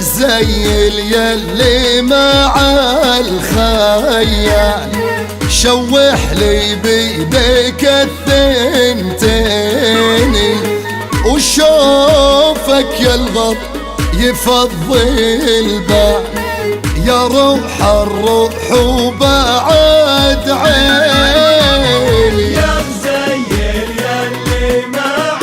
زيل يلي مع الخيال، شوح لي بيديك الثنتين، وشوفك يا الغض يفضي البال، يا روح الروح وبعد عيني. يا مزيل يلي مع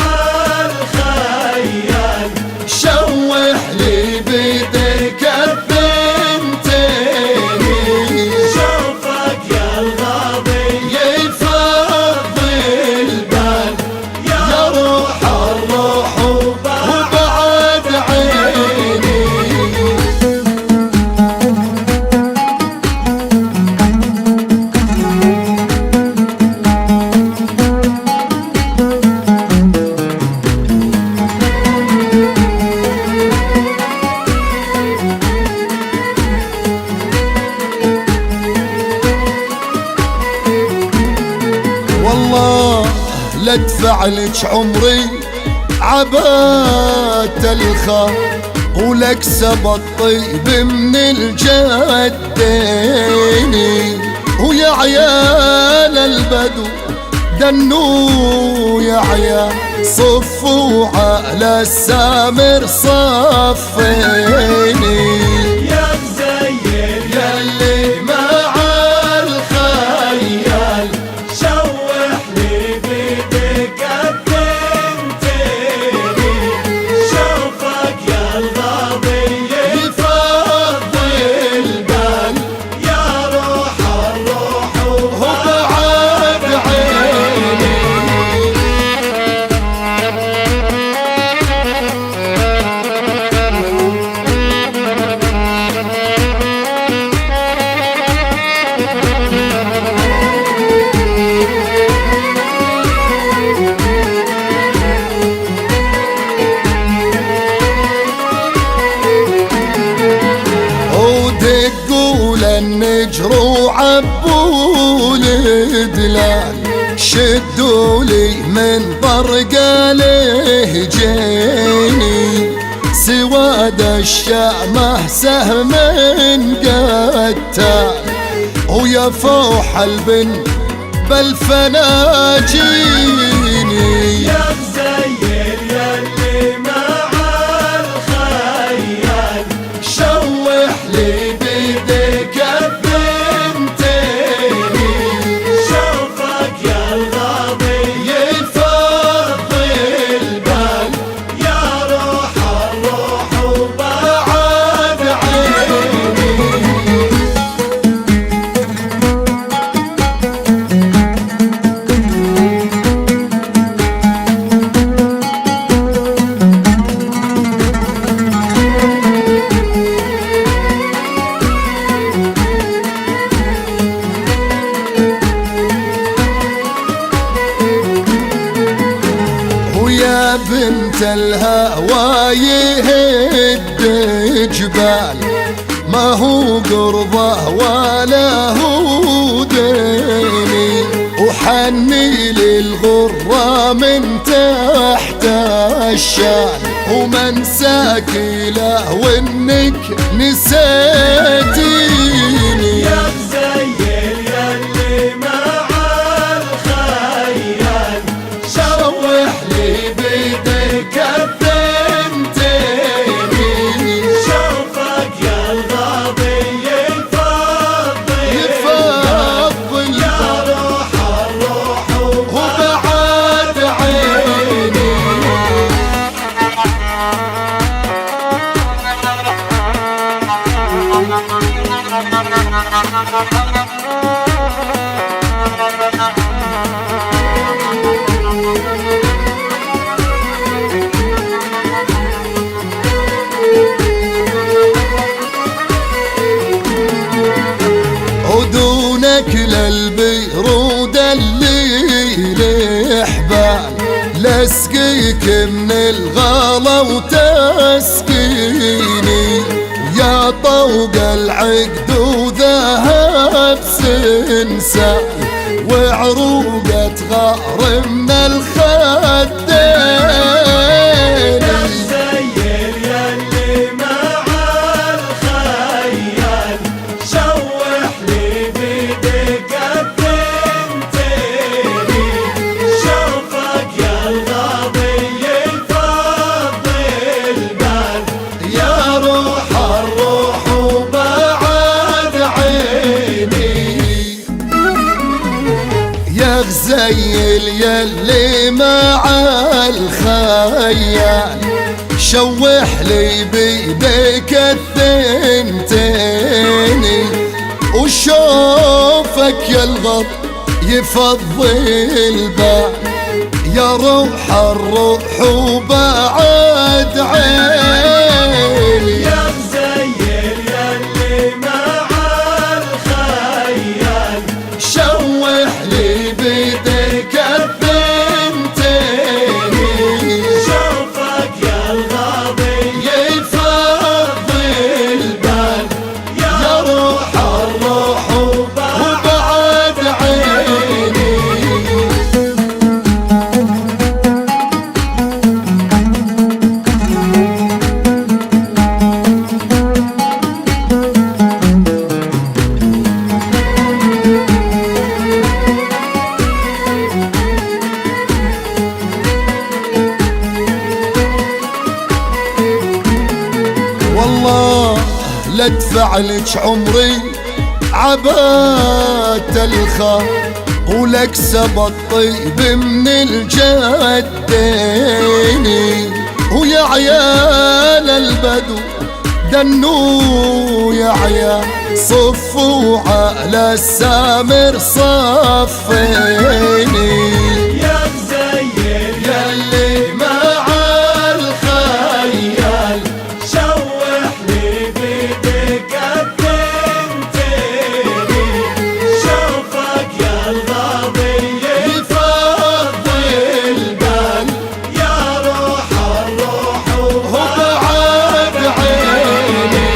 الخيال، شوح لي بيديك الثنتين، شوفك يا الغاضي يفضي البال، يا روح الروح وبعد عيني. والله لا ادفع لك عمري عبات الخا، ولاكسب الطيب من الجدين، ويا عيال البدو دنوا يا عيال، صفوا على السامر صفيني. يا مزيل يلي مع الخيال، شوح لي بيدك الثنتين، شوفك يا الغاضي يفضي البال، يا روح الروح وبعد عيني. ودقوا للنجر وعبوا الدلال، شدوا لي من طرقاله جيني، سواد الشامه سهم قتال، ويا فوح البن بالفناجيني. يا مزيل يلي مع الخيال، شوح لي بيديك الثنتين، شوفك يا الغاضي يفضي البال، يا روح الروح بعد عيني. ويا بنت الهوى يهد جبال، ما هو قربه ولا هو ديني، وحني للغرة من تحت الشال، ومن ساكي له وانك نسيتيني. يا مزيل يلي مع الخيال، شوح لي بيديك الثنتين، شوفك يا الغاضي يفضي يفضل يا روح الروح وبعد عيني. ودونك للبيرود الليل احبال، لاسقيك من الغلا وتسقيني، يا طوق العقد وذهب سنسال، وعروقة غار من الخدين. يا مزيل يلي مع غزيل يلي مع الخيال شوح لي بيديك الثنتين وشوفك يا الغط يفضي البال يا روح الروح وبعد عيني يا غزيل يلي مع الخيال شوح لي بيديك الثنتين شوفك يا الغاضي يفضي البال يا روح الروح وبعد عيني والله لا ادفع لك عمري عبات الخا ولأكسب الطيب من الجدين ويا عيال البدو دنوا يا عيال صفوا على السامر صفيني يا غزيل يلي مع الخيال شوح لي بيدك الثنتين شوفك يا الغاضي يفضي البال يا روح الروح وبعد عيني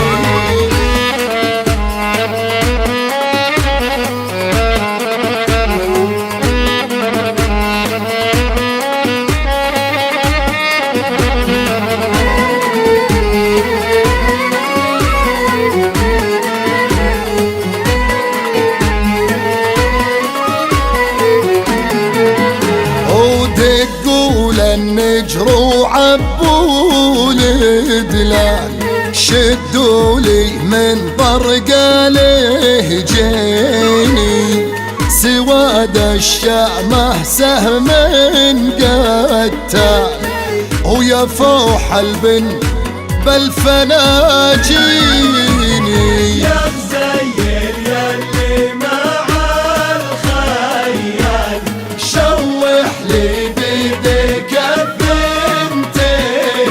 ودقوا للنجر وعبوا الدلال شدوا لي من طرقاله جيني سواد الشامة سهم قتال ويا فوح البن بالفناجيني يا غزيل يلي مع الخيال شوح لي بيديك الثنتين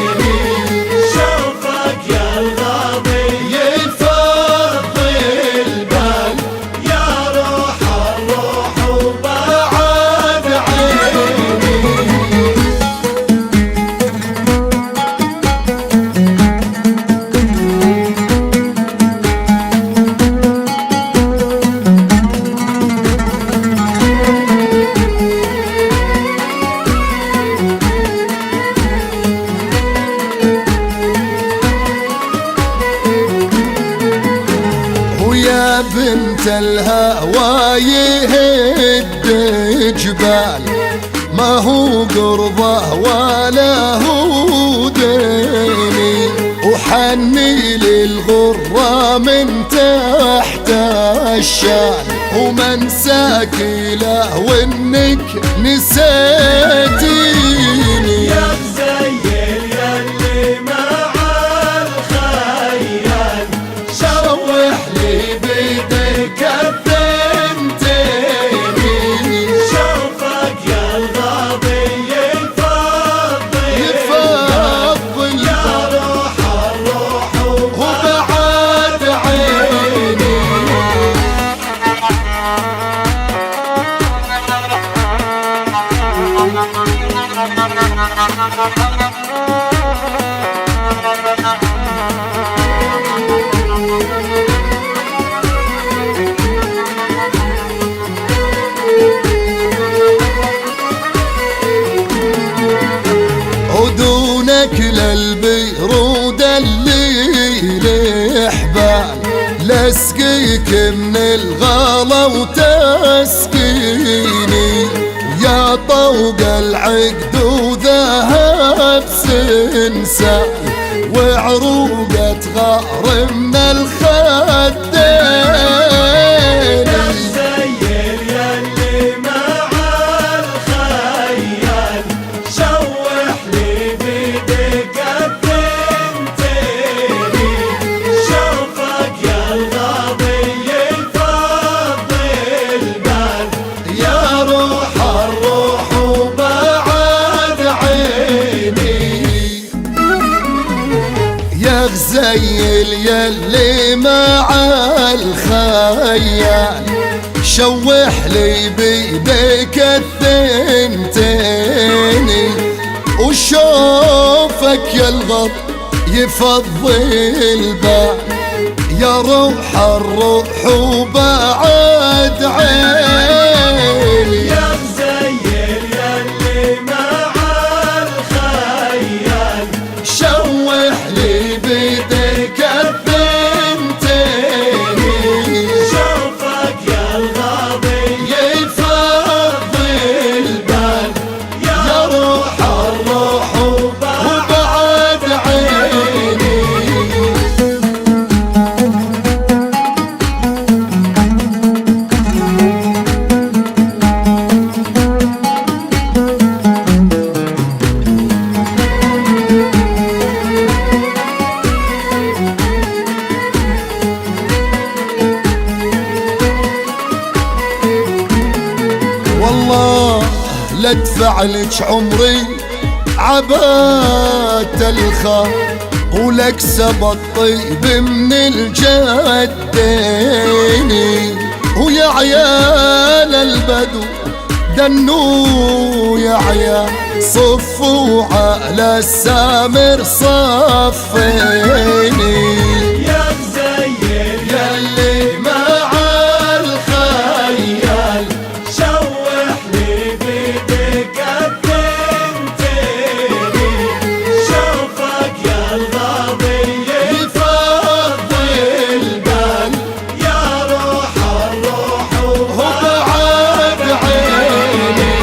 شوفك يا الغاضي يفضي البال يا روح الروح بعد عيني ويا بنت الهوى يهد جبال ما هو قرضه ولا هو ديني وحني للغرة من تحت الشال ومنساك له وانك نسيتيني يا غزيل يلي مع الخيال شوح لي بيديك الثنتين شوفك يا الغاضي يفضي يفضل يا روح الروح وبعد عيني ودونك للبيرود اللي حبال لاسقيك من الغلا وتسقيني يا طوق العقد وذهب سنسال وعروقة غار من الخدين يا غزيل يلي مع مزيل يلي مع الخيال، شوح لي بيديك الثنتين، وشوفك يا الغط يفضي البال، يا روح الروح وبعد عيني. يا مزيل يلي مع الخيال، شوح لي بيديك الثنتين، شوفك يا الغاضي يفضي البال، يا روح الروح وبعد عيني. والله لا ادفع لك عمري عبات الخا، ولأكسب الطيب من الجدين، ويا عيال البدو دنوا يا عيال، صفوا على السامر صفيني. يا مزيل يلي مع الخيال، شوح لي بيدك الثنتين، شوفك يا الغاضي يفضي البال، يا روح الروح وبعد عيني.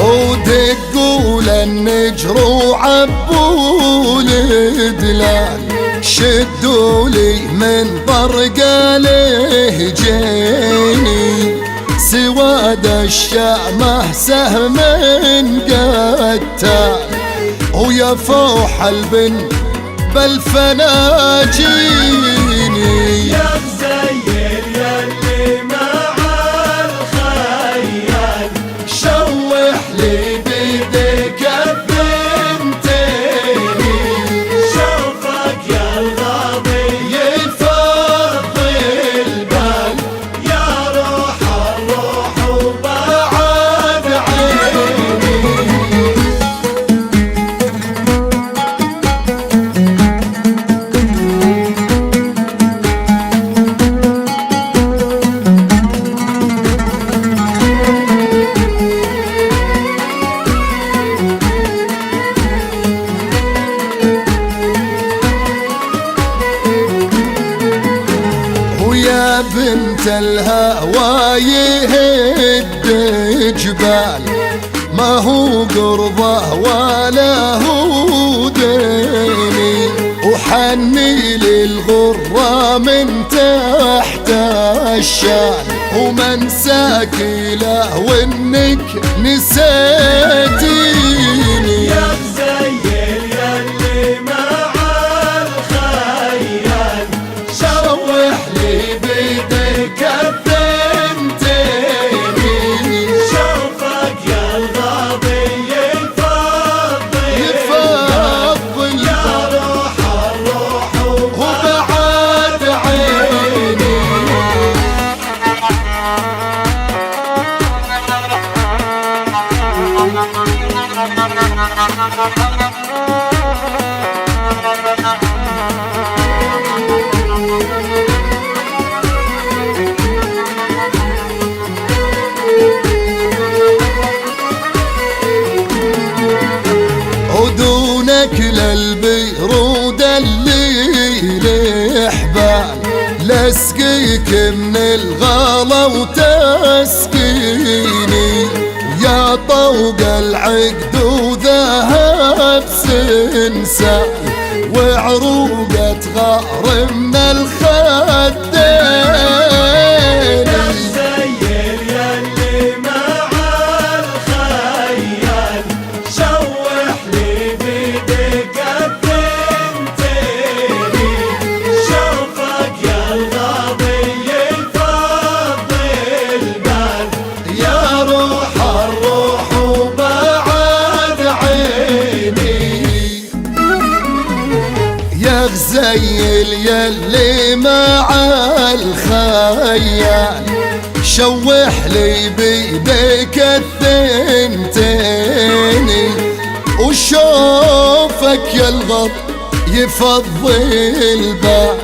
ودقوا للنجر وعبوا الدلال، شدوا لي من طرق لهجيني، سواد الشامة سهم قتال، ويا فوح البن بالفناجيني. يا مزيل يلي مع الخيال، شوح لي بيديك الثنتين، شوفك يا الغاضي يفضي البال، يا روح الروح بعد عيني. ويا بنت الهوى يهد جبال، ما هو قرضه ولا هو ديني، وحني للغرة من تحت الشال، ومنساك له وانك نسيتيني. يا مزيل يلي مع الخيال، شوح لي بيديك الثنتين، شوفك يا الغاضي يفضي يفضل يا روح الروح وبعد عيني. ودونك للبيرود الليل حبال، لاسقيك من الغلا وتسقيني، يا طوق العقد وذهب سنسال، وعروقة غار من الخدين. مزيل يلي مع غزيل يلي مع الخيال شوح لي بيديك الثنتين وشوفك يا الغط يفضي البال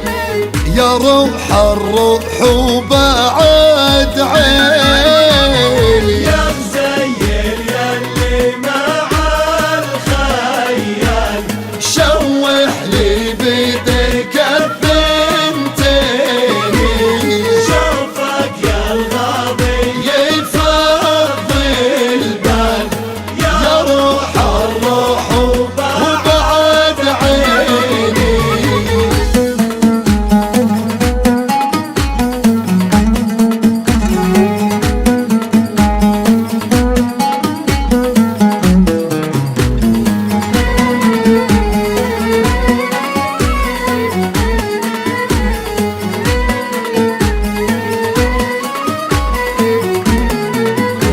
يا روح الروح وبعد عيني يا غزيل يلي مع الخيال شوح لي بيديك الثنتين شوفك يا الغاضي يفضي البال يا روح الروح وبعد عيني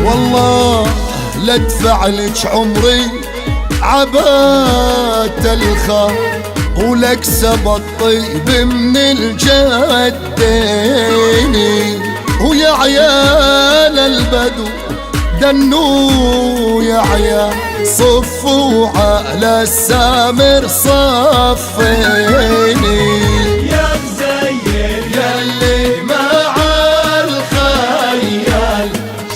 والله لا ادفع لك عمري عبات الخا ولكسب الطيب من الجدين ويا عيال البدو دنوا يا عيال صفوا على السامر صفيني يا غزيل يلي مع الخيال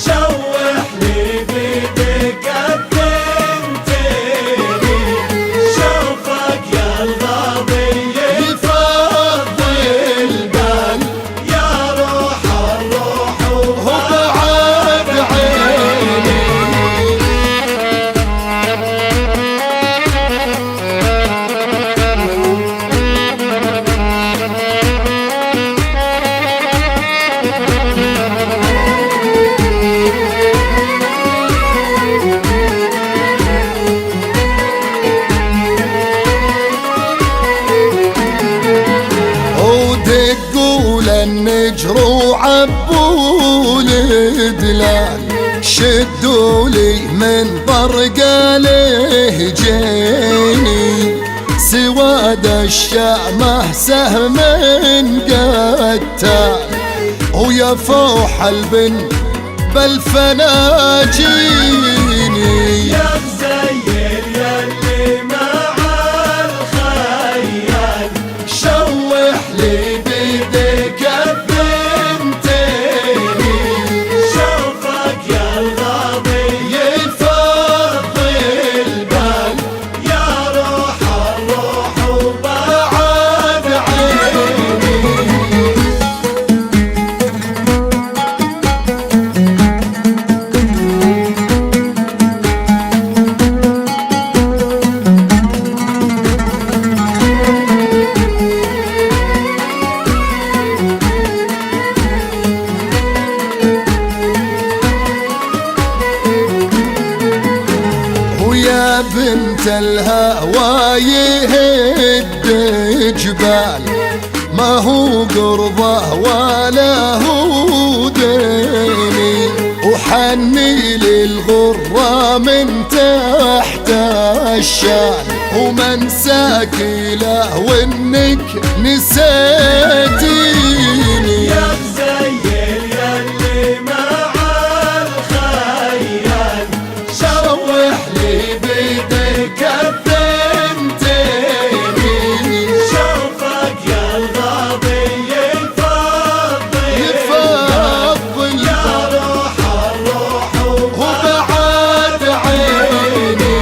شوح لي بيدك الثنتين شوفك يا الغاضي يفضي البال يا روح الروح وبعد عيني ودقوا للنجر وعبوا الدلال شدوا لي من طرق له جيني سواد الشامه سهم قتال ويا فوح البن بالفناجيني يا غزيل يلي مع الخيال شوح لي بيديك الثنتين شوفك يا الغاضي يفضي البال يا روح الروح بعد عيني ويا بنت الهوى يهد جبال ما هو قرضه ولا هو ديني وحني للغرة من تحت الشال ومنساك له وانك نسيتيني يا غزيل يلي مع الخيال شوح لي بيديك الثنتين شوفك يا الغاضي يفضي يفضل يا روح الروح وبعد عيني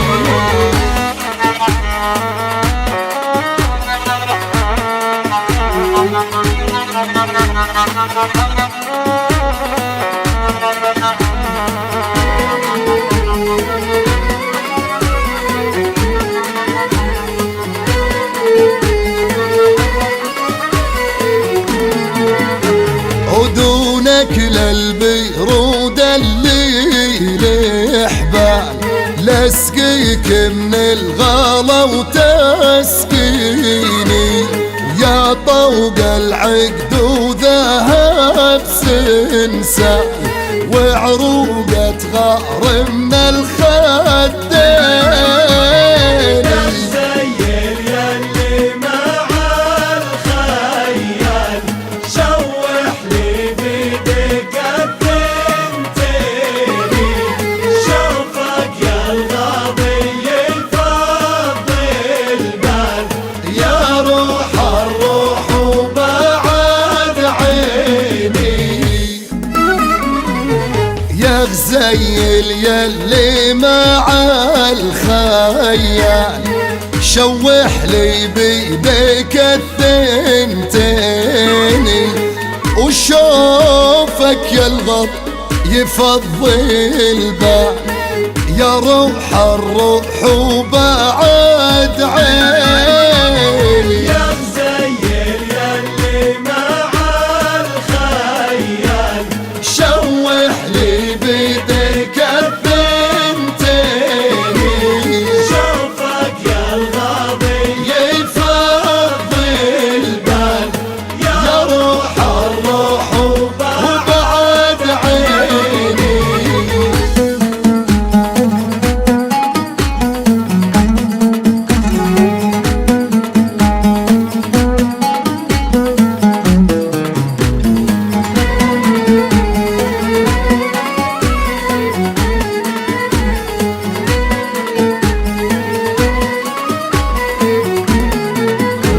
ودونك للبيرود اللي الحبال لاسقيك من الغلا وتسقيني يا طوق العقد وذهب سنسال وعروقة غار من الخدين غزيل يلي مع زيل يلي مع الخيال، شوح لي بيديك الثنتين، وشوفك يا الغض يفضي البال، يا روح الروح وبعد عيني. يا مزيل يلي مع الخيال، شوح لي بيديك الثنتين، شوفك يا الغاضي يفضي البال، يا روح الروح وبعد عيني.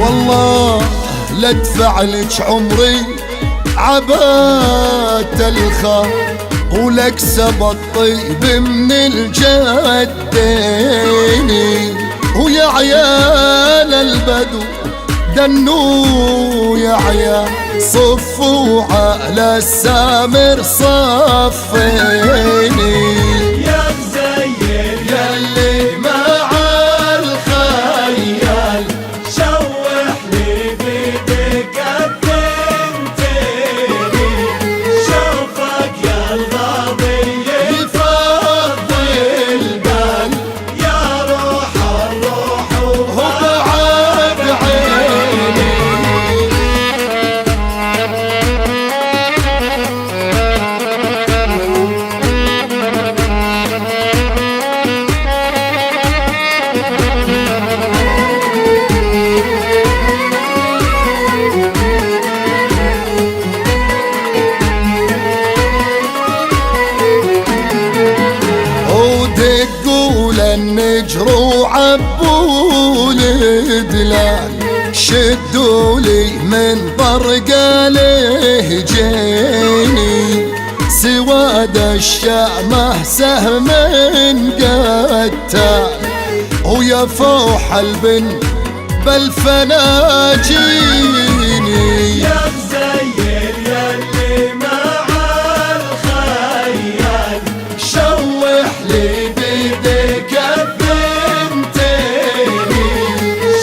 والله لا ادفع لك عمري عبات الخا، ولكسب الطيب من الجدين، ويا عيال البدو دنوا يا عيال، صفوا على السامر صفيني. يا مزيل يلي مع الخيال، شوح لي بيدك الثنتين، شوفك يا الغاضي يفضي البال، يا روح الروح وبعد عيني. ودقوا للنجر وعبوا الدلال، شدوا لي من طرقاله جيني، سواد الشامه سهم قتال، ويا فوح البن بالفناجيني. يا مزيل يلي مع الخيال، شوح لي بيديك الثنتين،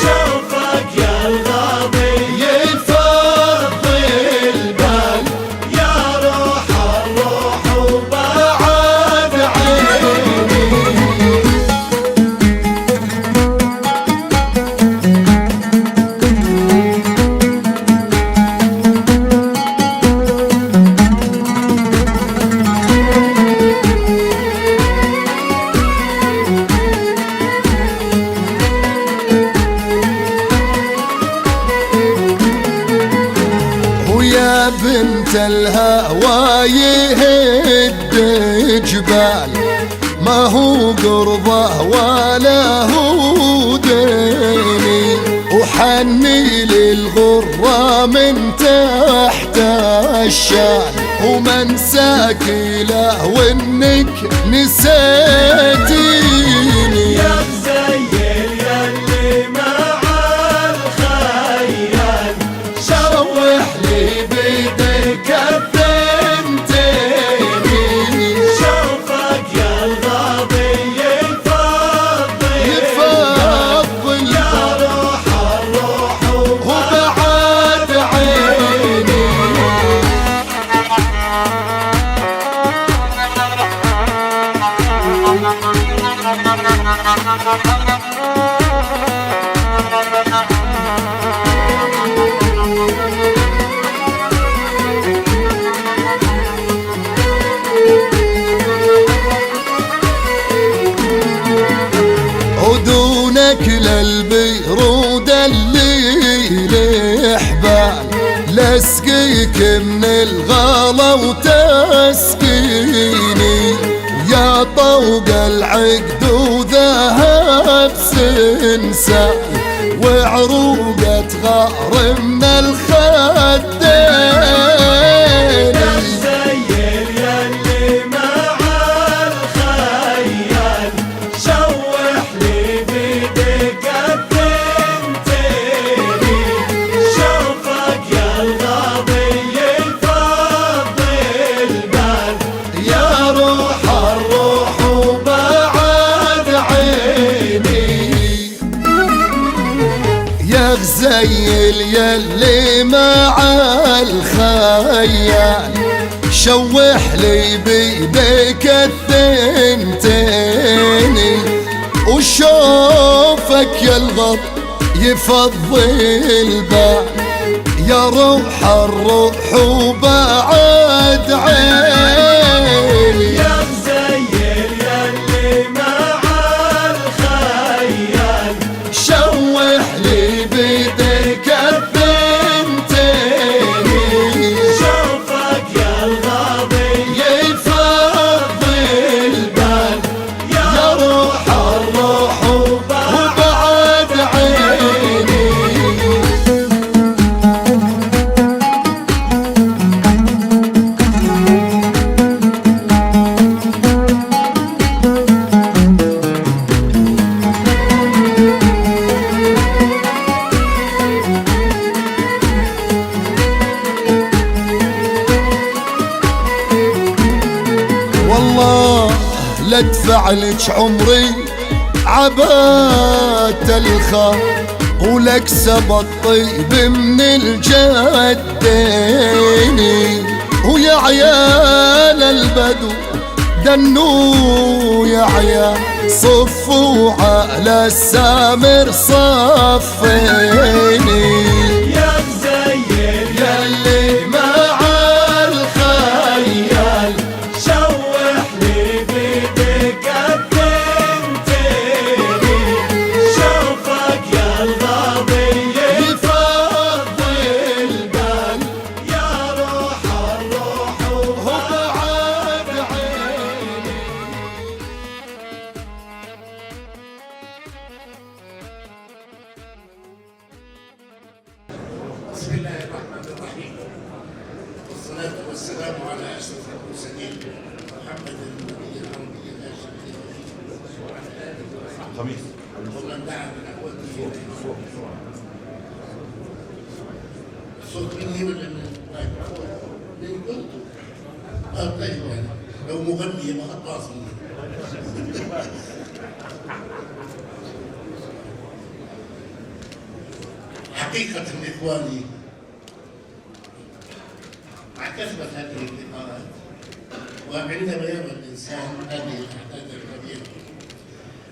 شوفك يا الغاضي يفضي البال، يا روح الروح بعد عيني. ويا بنت الهوى يهد جبال، ما هو قرضه ولا هو ديني، وحني للغرة من تحت الشال، ومن ساكله وانك نسيتيني. يا مزيل يلي مع الخيال، شوح لي بيديك الثنتين، شوفك يا الغاضي يفضي يفضي يا روح الروح وبعد عيني. ودونك للبيرود اللي حبال، لاسقيك من الغلا وتسقيني، يا طوق العقد وذهب سنسال، وعروقة غار من الخدين. يا مزيل يلي مع غزيل يلي مع الخيال شوح لي بيديك الثنتين وشوفك يا الغط يفضي البال يا روح الروح وبعد عيني يا غزيل يلي مع الخيال شوح لي بيديك الثنتين شوفك يا الغاضي يفضي البال يا روح الروح وبعد عيني والله لا ادفع لك عمري عبات الخا ولكسب الطيب من الجدين ويا عيال البدو دنوا يا عيال صفوا على السامر صفيني يا غزيل يلي مع الخيال شوح لي بيدك الثنتين شوفك يا الغاضي يفضي البال يا روح الروح وبعد عيني بسم الله الرحمن الرحيم والصلاة والسلام على أشرف المرسلين محمد النبي العربي الهاشمي وعلى آله وصحبه ومن دعا بدعوته الصوت مني ولا من الميكروفون؟ من قلت طيب يعني لو مغني ما أتواصل حقيقة إخواني مع كثرة هذه اللقاءات وعندما يرى الإنسان هذه الأحداث الكبيرة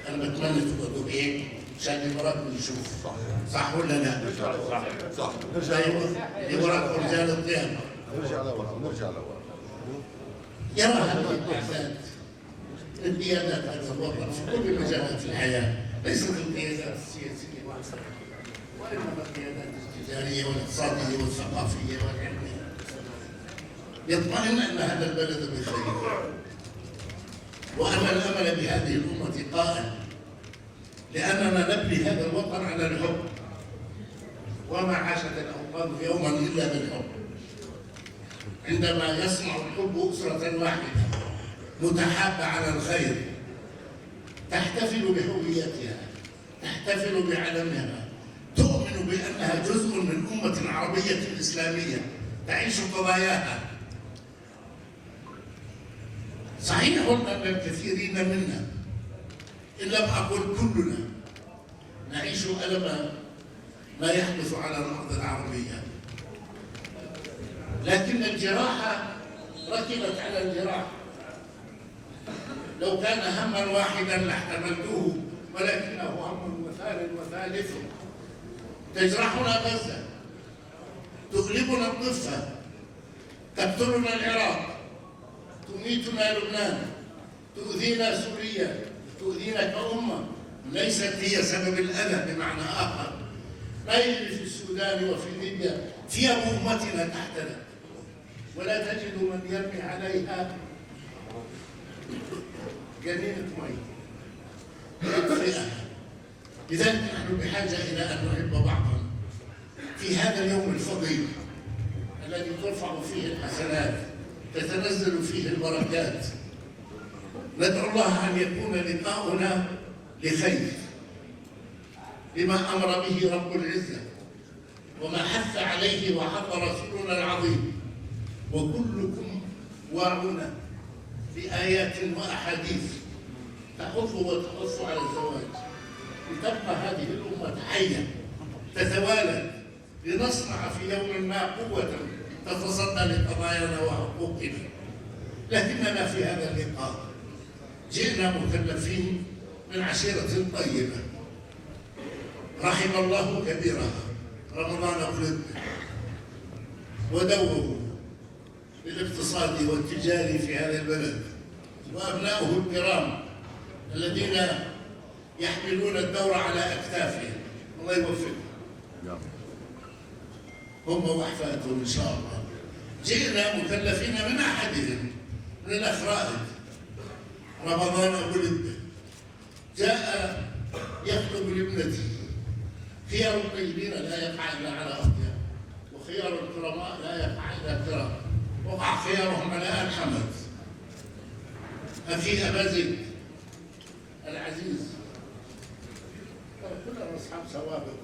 أنا بتمنى تقعدوا بعيد عشان اللي وراكم يشوف صح ولا لا؟ صح أيوه اللي وراكم رجال القيامة نرجع لورا يرى هذه الأحداث القيادات هذا الوطن في كل مجالات الحياة ليست القيادات السياسية وإنما القيادات التجارية والاقتصادية والثقافية والعلمية يطمئن أن هذا البلد بخير وأن الأمل بهذه الأمة قائم لأننا نبني هذا الوطن على الحب وما عاشت الأوطان يوما إلا بالحب عندما يصنع الحب أسرة واحدة متحابة على الخير تحتفل بهويتها تحتفل بعلمها تؤمن بأنها جزء من أمة عربية إسلامية تعيش قضاياها صحيح أن الكثيرين منا إن لم أقل كلنا نعيش ألم ما يحدث على الأرض العربية لكن الجراحة ركبت على الجراح لو كان هما واحدا لاحتملته ولكنه هم وثال وثالث تجرحنا غزة تغلبنا الضفة تقتلنا العراق تميتنا لبنان تؤذينا سوريا تؤذينا كأمة ليست هي سبب الأذى بمعنى آخر ما يجري في السودان وفي ليبيا ثياب أمتنا تحتنا ولا تجد من يرمي عليها جنينة مي يطفئها إذا نحن بحاجة إلى أن نحب بعضا في هذا اليوم الفضيل الذي ترفع فيه الحسنات تتنزل فيه البركات ندعو الله أن يكون لقاؤنا لخير لما أمر به رب العزة وما حث عليه وحث رسولنا العظيم وكلكم واعون بآيات وأحاديث تحث وتحث على الزواج لتبقى هذه الأمة حية تتوالد لنصنع في يوم ما قوة تتصدى لقضايانا وحقوقنا. لكننا في هذا اللقاء جئنا مكلفين من عشيرة طيبة رحم الله كبيرها رمضان ولد، ودوره للاقتصادي والتجاري في هذا البلد، وأبناؤه الكرام الذين يحملون الدور على أكتافهم، الله يوفقهم هم وأحفادهم إن شاء الله. جئنا مكلفين من أحدهم من الأفراد رمضان ولد، جاء يخطب لابنته: خيار الطيبين لا يقع إلا على أطيب، وخيار الكرماء لا يقع إلا كرام، وقع خيارهم على آل حمد أخي أبا زيد العزيز. كلنا أصحاب سوابق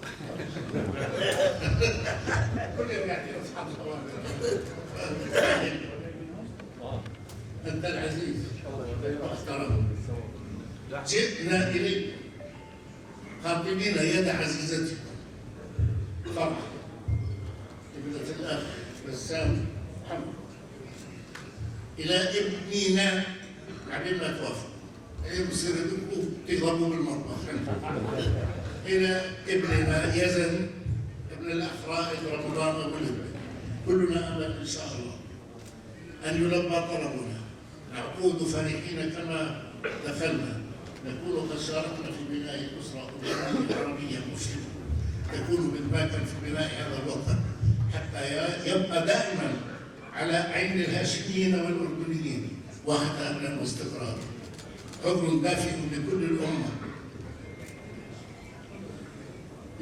كلنا قاعدين أصحاب سوابق. أنت العزيز واحترم. جئنا إليك قابلين يد عزيزتكم فرح ابنة الأخ بسام محمد إلى ابننا بعدين ما توافق بصير بدكم تضربوا بالمطبخ. إلى ابننا يزن ابن الأخ رائد رمضان ولد، كلنا أمل إن شاء الله أن يلبى طلبنا، نعود فرحين كما دخلنا، نكون قد شاركنا في بناء أسرة أممية عربية مسلمة تكون بالباكر في بناء هذا الوطن، حتى يبقى دائما على عين الهاشميين والأردنيين وحتى أمنا واستقرار. عذر دافئ لكل الأمة،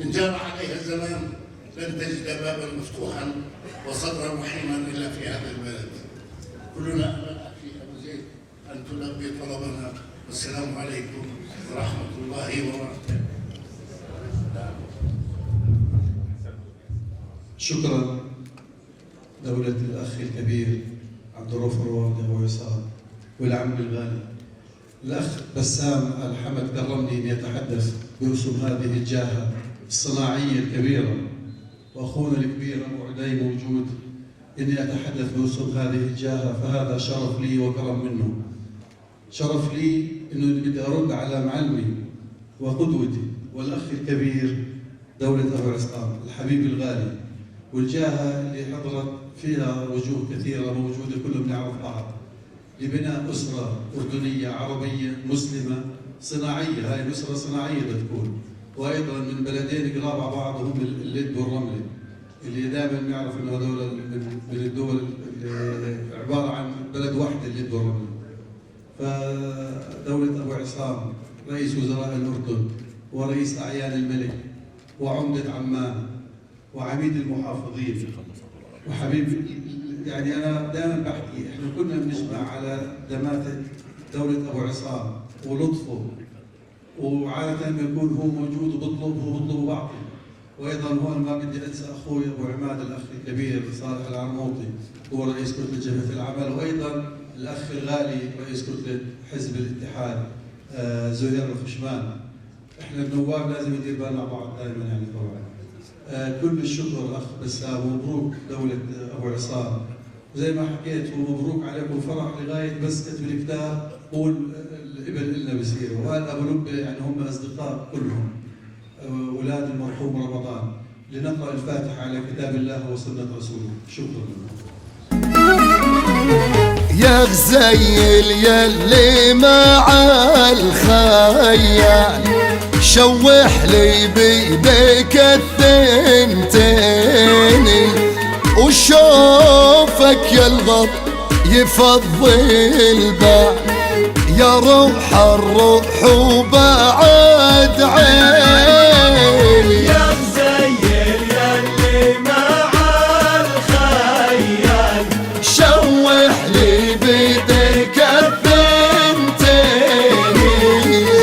إن جار عليها الزمان لن تجد بابا مفتوحا وصدرا رحيما إلا في هذا البلد. كلنا أمل أخي أبو زيد أن تلبي طلبنا، والسلام عليكم ورحمة الله وبركاته. شكرا دولة الأخ الكبير عبد الرؤوف الروادي أبو عصام والعم الغالي الأخ بسام الحمد كرمني أن يتحدث باسم هذه الجاهة الصناعية الكبيرة، وأخونا الكبير أبو عدي موجود، إني أتحدث باسم هذه الجاهة، فهذا شرف لي وكرم منه. شرف لي إنه بدي أرد على معلمي وقدوتي والأخ الكبير دولة أبو عصام الحبيب الغالي، والجاهة اللي حضرت فيها وجوه كثيرة موجودة كلهم بنعرف بعض، لبناء أسرة أردنية عربية مسلمة صناعية. هاي الأسرة صناعية بتكون، وأيضا من بلدين قراب على بعض هم اللد والرملة، اللي دائما نعرف إنه هذول من الدول اللي عبارة عن بلد واحدة اللد والرملة. فدولة أبو عصام رئيس وزراء الأردن ورئيس أعيان الملك وعمدة عمان وعميد المحافظين وحبيب، يعني أنا دائما بحكي إحنا كنا بنجمع على دماتة دولة أبو عصام ولطفه، وعادة لما يكون هو موجود وبطلب هو بطلب بعضه. وأيضا هون ما بدي أنسى أخوي أبو عماد الأخ الكبير صالح العرموطي، هو رئيس كتلة جبهة العمل، وأيضا الأخ الغالي رئيس كتلة حزب الاتحاد زهير الخشمان. إحنا النواب لازم ندير بالنا على بعض دائما يعني طبعا. كل الشكر أخ بسام، ومبروك دولة أبو عصام، وزي ما حكيت ومبروك عليكم فرح لغاية بس كتب الكتاب قول الإبل إلنا بصير، وهذا أبو لبة يعني هم أصدقاء كلهم أولاد المرحوم رمضان. لنقرأ الفاتحة على كتاب الله وسنة رسوله. شكرا لكم. يا غزيل يلي مع الخيال شوح لي بيديك الثنتين، وشوفك يا الغط يفضي البال، يا روح الروح وبعد عيني. يا غزيل يلي مع الخيال شوح لي بيديك الثنتين،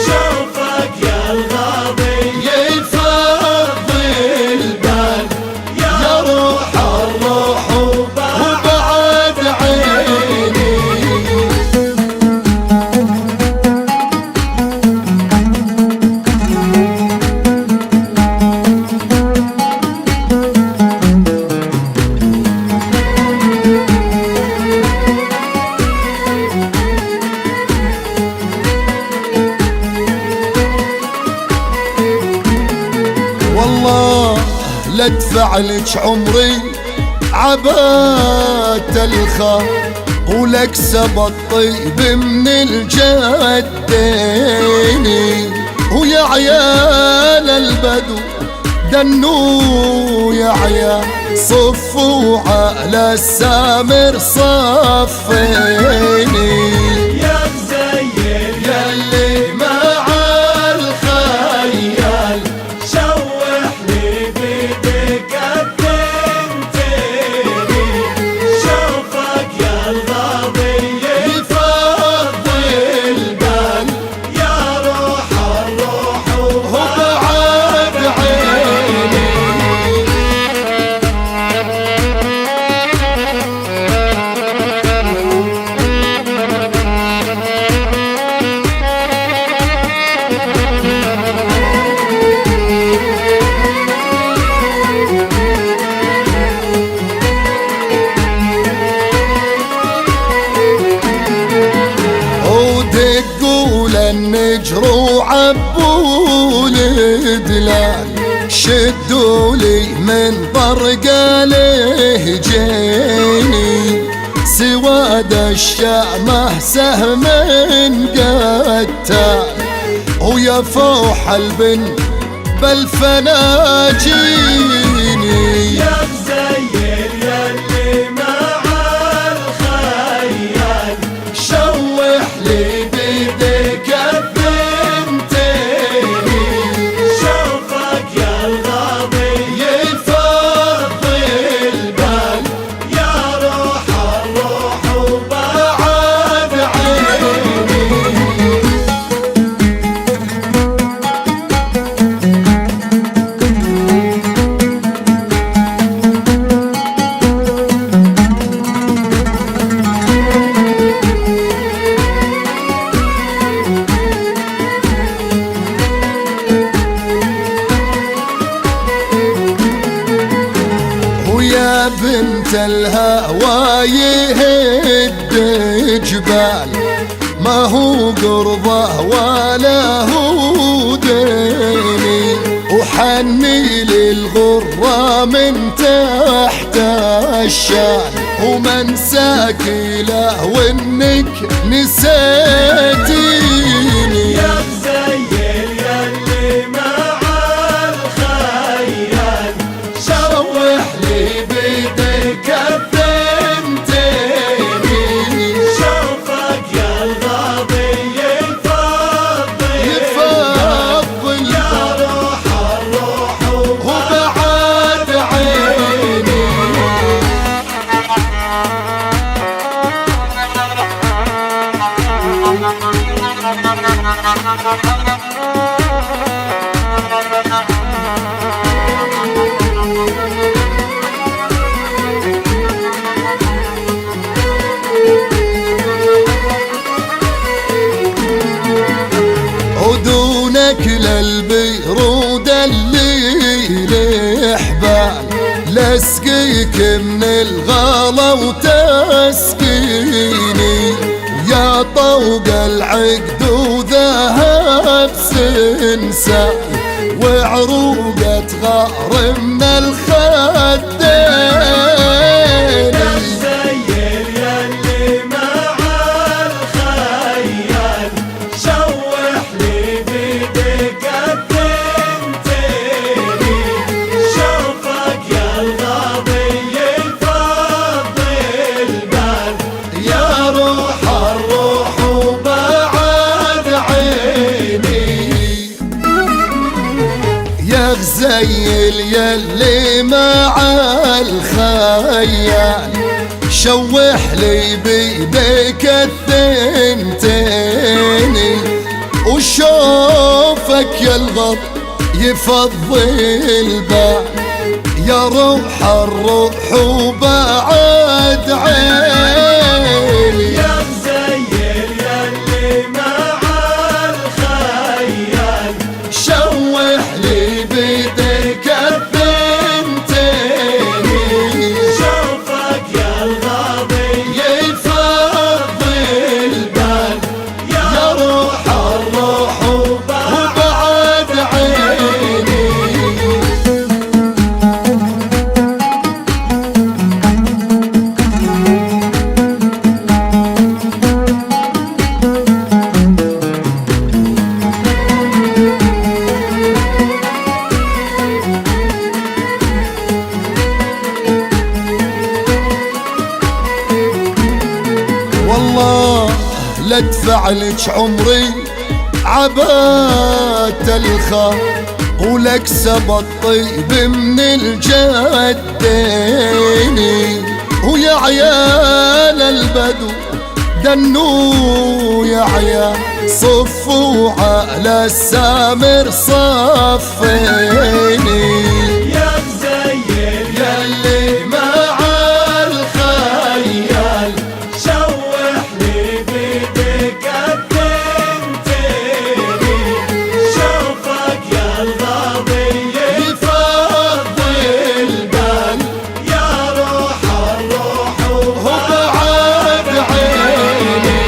شوفك يا الغاضي يفضي البال، يا روح الروح وبعد عيني. لادفع لك عمري عبات الخا ولأكسب الطيب من الجدين. ويا عيال البدو دنوا يا عيال صفوا على السامر صفيني. يا مزين ياللي مع الخيال شوح لي بيدك التنتيني. شوفك يا الغاضي يفضي البال يا روح الروح وبعد عيني. ودقوا للنجر وعبوا الدلال شدوا لي من طرقاله جيني. سواد الشامه سهم قتال ويا فوح البن بالفناجيني. يا مزين ياللي مع الخيال شوح لي بيدك الثنتيني. شوفك يا الغاضي يفضي البال يا روح الروح بعد عيني. ويا بنت الهوى يهد جبال ما هو قرضه ولا هو ديني. وحني للغرة من تحت الشال ومن ساكله وانك نسيتيني. يا مزين ياللي مع الخيال شوح لي بيدك الثنتيني. شوفك يا الغاضي يفضي يفضي يا روح الروح وبعد عيني. ودونك للبيرود اللي حبال لاسقيك من الغلا وتسقيني. يا طوق العقد وذهب سنسال وعروقة غار من الخدين. يا مزين ياللي مع الخيال شوح لي بيدك التنتيني. شوفك يا الغاضي يفضي البال يا روح الروح وبعد عيني. يا غزيل يلي مع الخيال شوح لي بيدك الثنتيني. وشوفك يا الغض يفضي البال يا روح الروح وبعد عيني. يا مزين ياللي مع الخيال شوح لي بيدك الثنتيني. شوفك يا الغاضي يفضي البال يا روح الروح وبعد عيني. ارفع لك عمري عبات الخا ولك سبى الطيب من الجدين ويا عيال البدو دنو يا عيال صفوا على السامر صفيني يا غزير ياللي مع الخيال شوح لي بيدك التنتيني شوفك يا الغاضي يفضي البال يا روح الروح وبعد عيني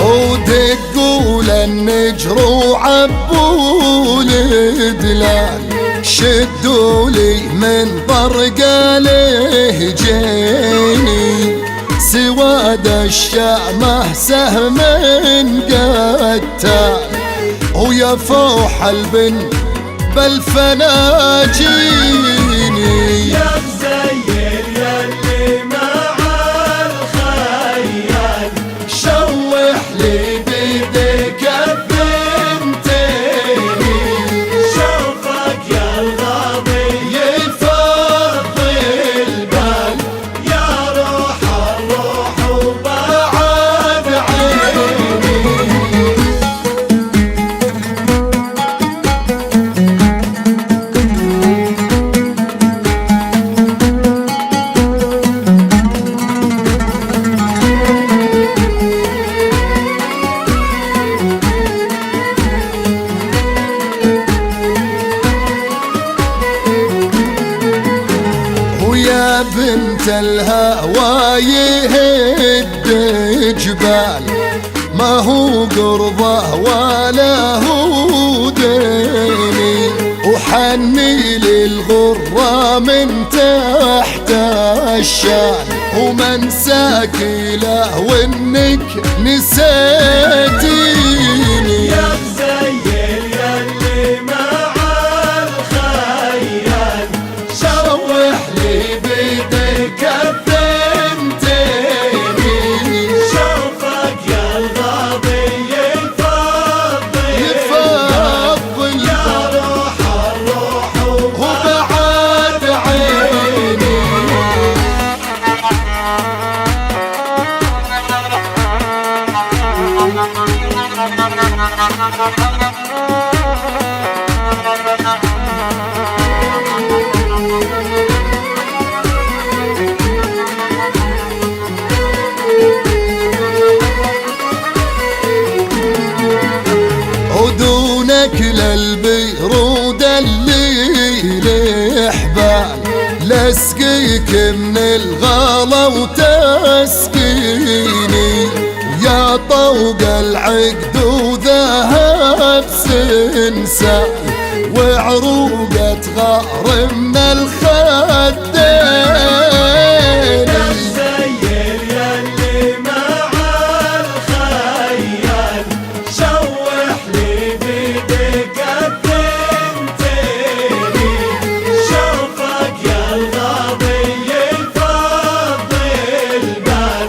ودقوا للنجر وعبوا الدلال شدوا لي من طرقاله جيني سواد الشامه سهم قتال ويا فوح البن بالفناجيني يا غزير ياللي مع الخيال شوح لي بيدك الثنتين شوفك يا الغاضي يفضي البال يا روح الروح بعد عيني ويا بنت الهوى يهد جبال ما هو قربه ولا هو ديني وحني للغرة من تحت الشال ومن ساكي له وانك نسيتيني يا غزير ياللي مع الخيال شوح لي بيدك الثنتين شوفك يا الغاضي يفضي يفضل يا روح الروح وبعد عيني ودونك للبيرود اللي حبال لاسقيك من الغلا وتسقيني يا طوق العقد وذهب سنسال وعروقة غار من الخدين يا غزير ياللي مع الخيال شوح لي بيدك التنتيني شوفك يا الغاضي يفضي البال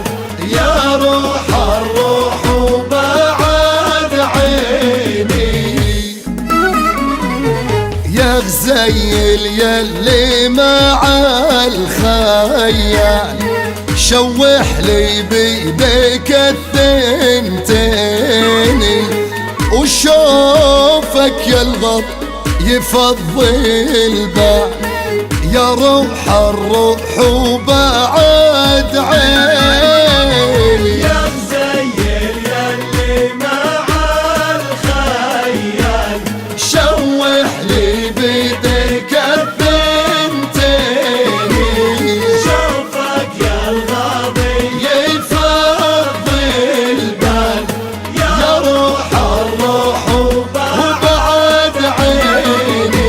يا روح الروح وبعد عيني يا غزيل يلي مع الخيال شوح لي بيدك الثنتين وشوفك يا الغط يفضي البال يا روح الروح وبعد عيني يا غزير ياللي مع الخيال شوح لي بيدك الثنتين شوفك يا الغاضي يفضي البال يا روح الروح وبعد عيني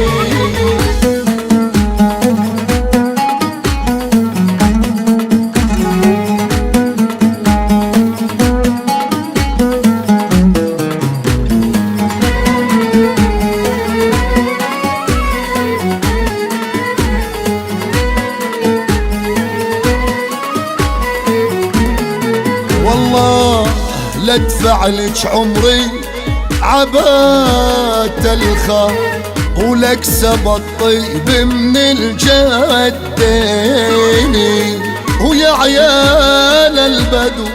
الله لا ادفع لك عمري عبات الخا ولأكسب الطيب من الجدين ويا عيال البدو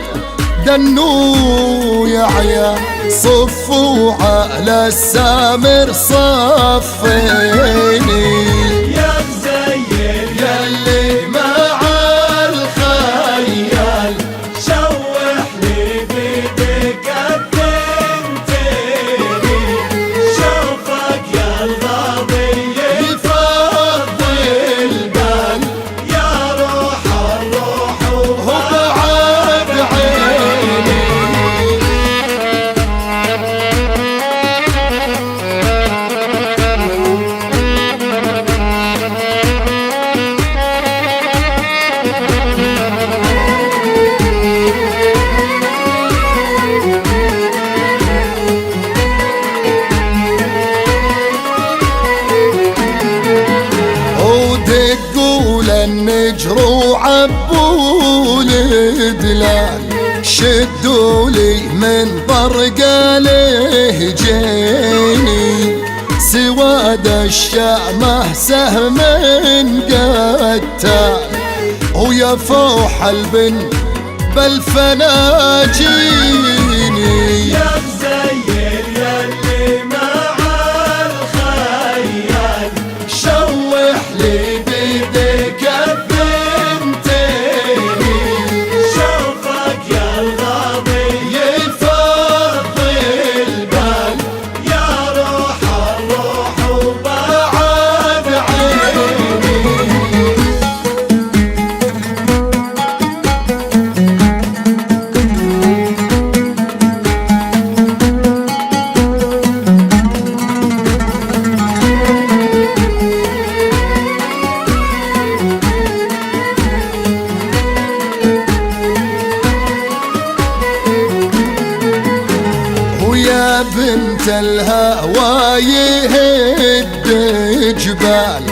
دنو يا عيال صفوا على السامر صفيني يا غزير يلي مع الخيال شوح لي بيدك التنتيني شوفك يا الغاضي يفضي البال يا روح الروح وبعد عيني ودقوا للنجر وعبوا الدلال شدوا لي من طرقاله جيني سواد الشامة سهم قتال ويا فوح البن بالفناجيني يا غزير يلي مع الخيال شوح لي بيدك الثنتين شوفك يا الغاضي يفضي البال يا روح الروح بعد عيني ويا بنت الهوى يهد جبال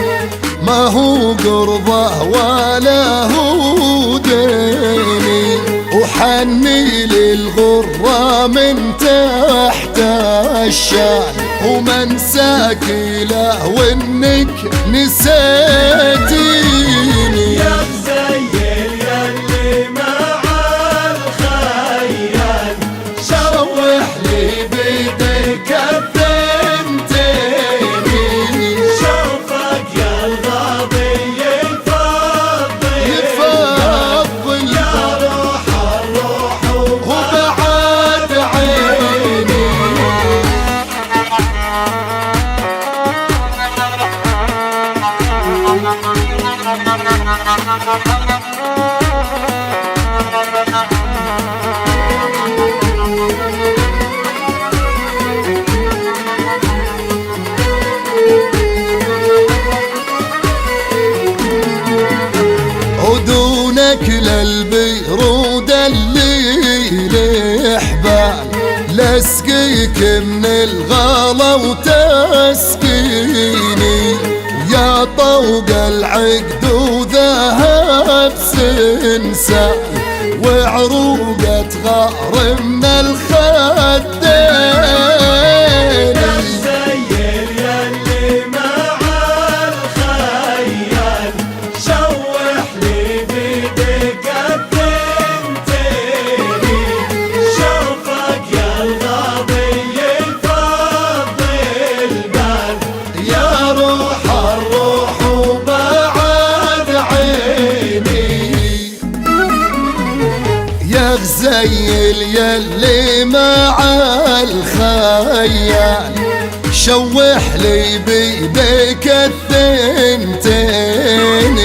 ما هو قرضه ولا هو ديني وحني للغرة من تحت الشال ومنساكي له وانك نسيتيني يا غزير يلي مع الخيال شوح لي بيدك الثنتين شوفك يا الغاضي يفضي يفضل يا روح الروح وبعد عيني ودونك للبيرود اللي حبال لاسقيك من الغلا وتسقيني يا طوق العقد وذهب سنسال وعروقة غار من الخدين يا غزير يلي مع الخيال شوح لي بيدك التنتيني شوفك يا الغاضي يفضي البال يا روح الروح وبعد عيني يا غزيل يلي مع الخيال شوح لي بيدك الثنتين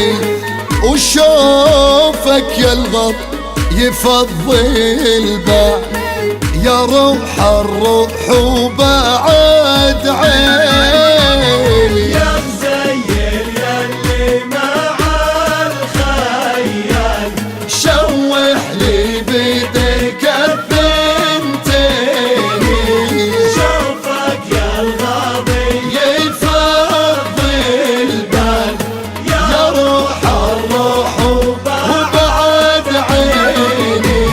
وشوفك يا الغط يفضي البال يا روح الروح وبعد عيني يا غزير يلي مع الخيال شوح لي بيدك الثنتين شوفك يا الغاضي يفضي البال يا روح الروح وبعد عيني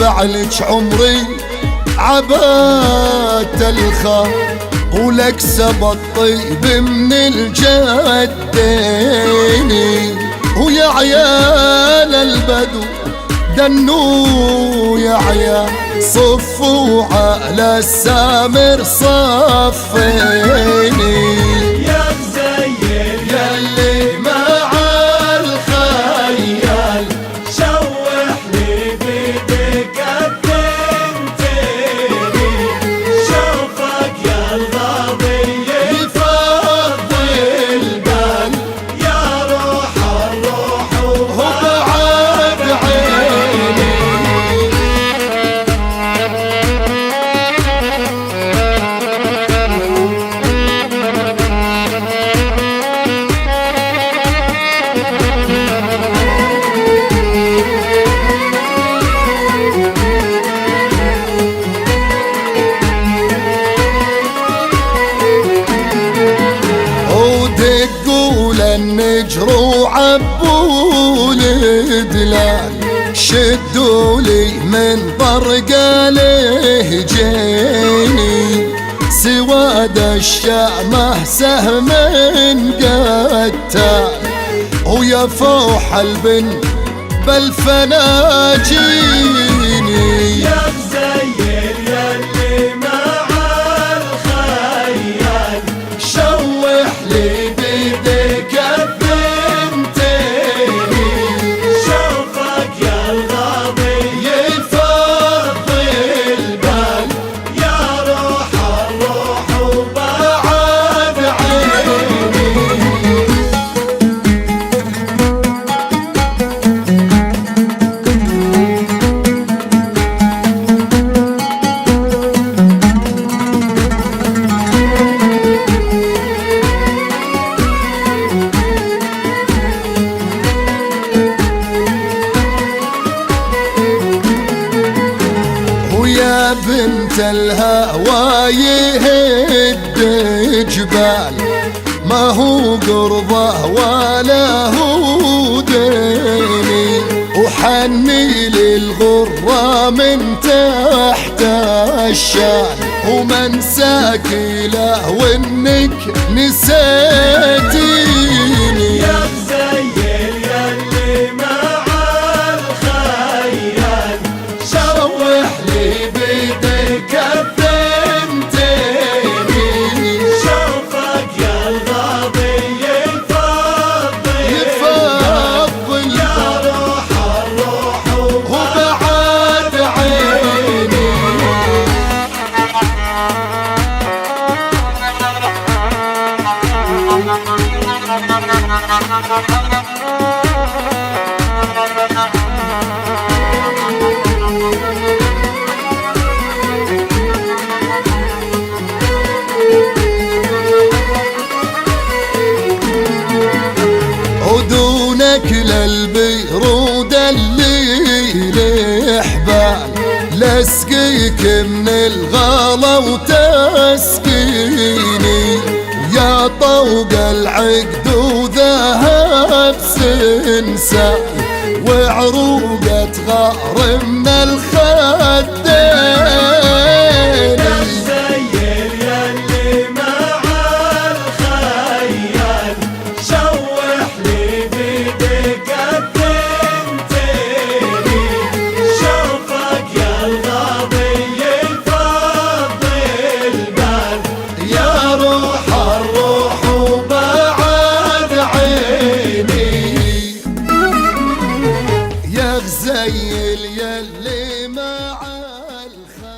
فعلك عمري عبات الخا، ولك سبى الطيب من الجدين. ويا عيال البدو دنوا يا عيال، صفوا على السامر صفيني. يا مزين ياللي مع الخيال شوح لي بيدك التنتيني، شوفك يا الغاضي يفضي البال، يا روح الروح وبعد عيني. ودقوا للنجر وعبوا الدلال، شدوا لي من طرق لهجيني، سواد الشامه سهم قتال، ويا فوح البن بالفناجيني. يا مزين ياللي مع الخيال شوح لي بيدك الثنتين، شوفك يا الغاضي يفضي البال، يا روح الروح بعد عيني. ويا بنت الهوى يهد جبال، ما هو قرضه ولا هو ديني، وحني للغرة من تحت الشال، ومن ساكي له وانك نسيتيني. يا مزين ياللي مع الخيال شوح لي بيدك الثنتين، شوفك يا الغاضي يفضي يفضل يا روح الروح وبعد عيني. ودونك للبيرود الليل حبال، لاسقيك من الغلا وتسقيني، يا طوق العقد وذهب سنسان، وعروقة غار من الخدين. يا مزين ياللي مع الخيال شوح لي بيدك التنتيني، شوفك يا الغاضي يفضي البال، يا روح الروح وبعد عيني. يا غزيل يلي مع الخيل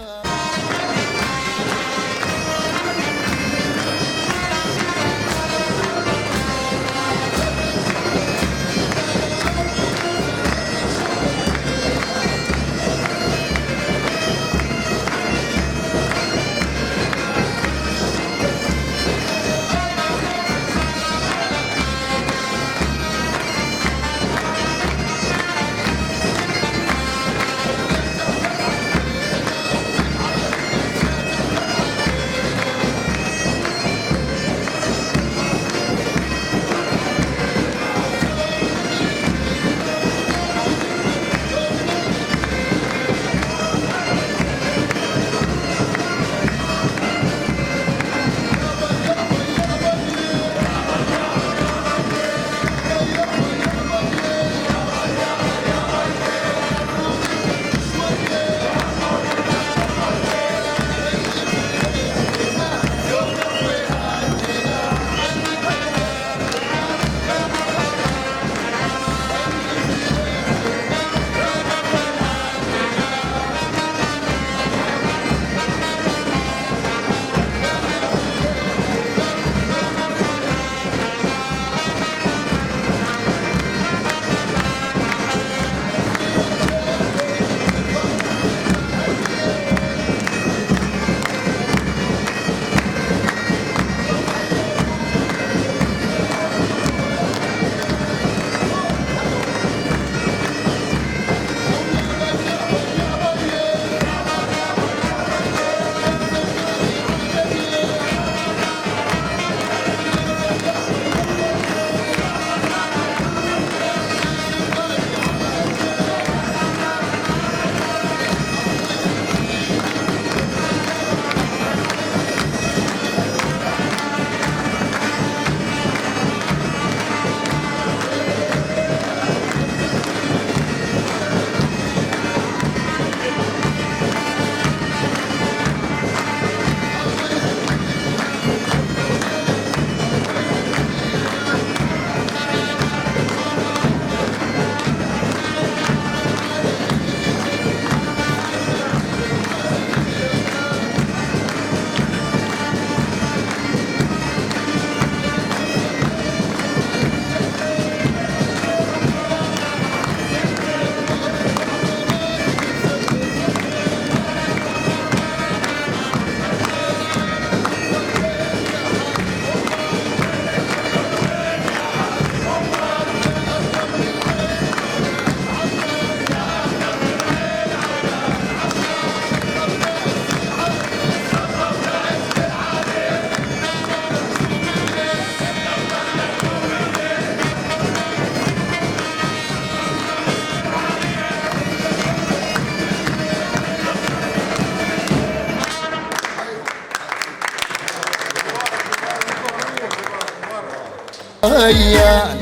هيال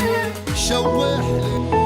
شوح لي